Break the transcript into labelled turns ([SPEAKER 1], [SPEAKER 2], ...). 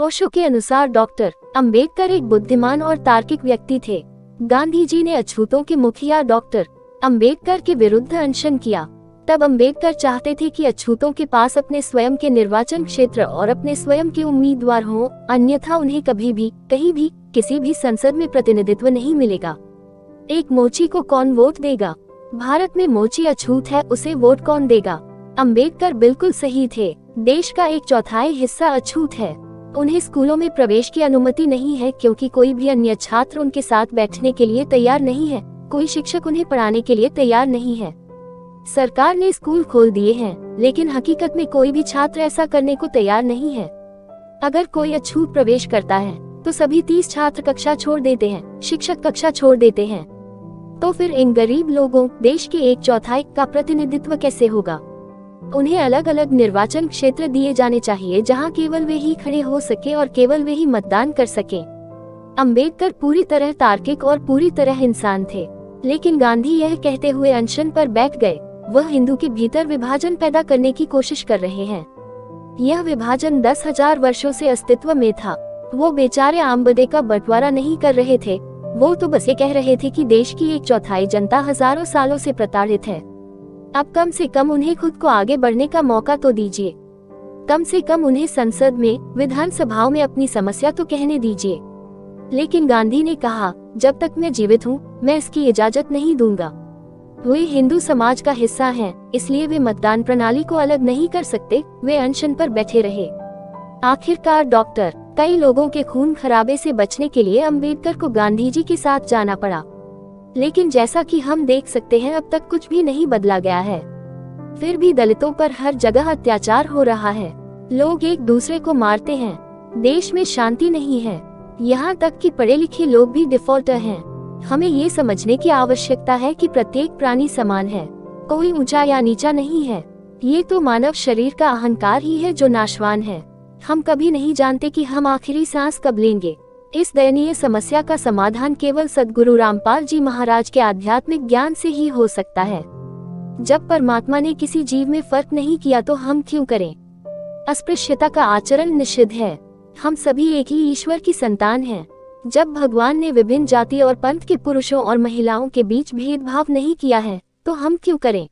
[SPEAKER 1] ओशो के अनुसार डॉक्टर अंबेडकर एक बुद्धिमान और तार्किक व्यक्ति थे। गांधी जी ने अछूतों के मुखिया डॉक्टर अंबेडकर के विरुद्ध अनशन किया। तब अंबेडकर चाहते थे कि अछूतों के पास अपने स्वयं के निर्वाचन क्षेत्र और अपने स्वयं के उम्मीदवार हों, अन्यथा उन्हें कभी भी, कहीं भी, किसी भी संसद में प्रतिनिधित्व नहीं मिलेगा। एक मोची को कौन वोट देगा? भारत में मोची अछूत है, उसे वोट कौन देगा? अंबेडकर बिल्कुल सही थे। देश का 1/4 हिस्सा अछूत है। उन्हें स्कूलों में प्रवेश की अनुमति नहीं है क्योंकि कोई भी अन्य छात्र उनके साथ बैठने के लिए तैयार नहीं है। कोई शिक्षक उन्हें पढ़ाने के लिए तैयार नहीं है। सरकार ने स्कूल खोल दिए हैं, लेकिन हकीकत में कोई भी छात्र ऐसा करने को तैयार नहीं है। अगर कोई अछूत प्रवेश करता है तो सभी 30 छात्र कक्षा छोड़ देते हैं, शिक्षक कक्षा छोड़ देते हैं। तो फिर इन गरीब लोगों, देश के 1/4 का प्रतिनिधित्व कैसे होगा? उन्हें अलग अलग निर्वाचन क्षेत्र दिए जाने चाहिए जहां केवल वे ही खड़े हो सके और केवल वे ही मतदान कर सके। अंबेडकर पूरी तरह तार्किक और पूरी तरह इंसान थे, लेकिन गांधी यह कहते हुए अनशन पर बैठ गए, वह हिंदू के भीतर विभाजन पैदा करने की कोशिश कर रहे हैं। यह विभाजन 10,000 वर्षों से अस्तित्व में था। वो बेचारे आमबदे का बंटवारा नहीं कर रहे थे, वो तो बस ये कह रहे थे कि देश की 1/4 जनता हजारों सालों से प्रताड़ित है। अब कम से कम उन्हें खुद को आगे बढ़ने का मौका तो दीजिए। कम से कम उन्हें संसद में, विधानसभाओं में अपनी समस्या तो कहने दीजिए। लेकिन गांधी ने कहा, जब तक मैं जीवित हूँ, मैं इसकी इजाजत नहीं दूंगा। वे हिंदू समाज का हिस्सा हैं, इसलिए वे मतदान प्रणाली को अलग नहीं कर सकते। वे अनशन पर बैठे रहे। आखिरकार डॉक्टर कई लोगों के खून खराबे से बचने के लिए अंबेडकर को गांधी जी के साथ जाना पड़ा। लेकिन जैसा कि हम देख सकते हैं, अब तक कुछ भी नहीं बदला गया है। फिर भी दलितों पर हर जगह अत्याचार हो रहा है। लोग एक दूसरे को मारते हैं। देश में शांति नहीं है। यहाँ तक कि पढ़े लिखे लोग भी डिफॉल्टर हैं। हमें ये समझने की आवश्यकता है कि प्रत्येक प्राणी समान है, कोई ऊंचा या नीचा नहीं है। ये तो मानव शरीर का अहंकार ही है जो नाशवान है। हम कभी नहीं जानते कि हम आखिरी सांस कब लेंगे। इस दयनीय समस्या का समाधान केवल सद्गुरु रामपाल जी महाराज के आध्यात्मिक ज्ञान से ही हो सकता है। जब परमात्मा ने किसी जीव में फर्क नहीं किया तो हम क्यों करें? अस्पृश्यता का आचरण निषिद्ध है। हम सभी एक ही ईश्वर की संतान हैं। जब भगवान ने विभिन्न जाति और पंथ के पुरुषों और महिलाओं के बीच भेदभाव नहीं किया है, तो हम क्यों करें?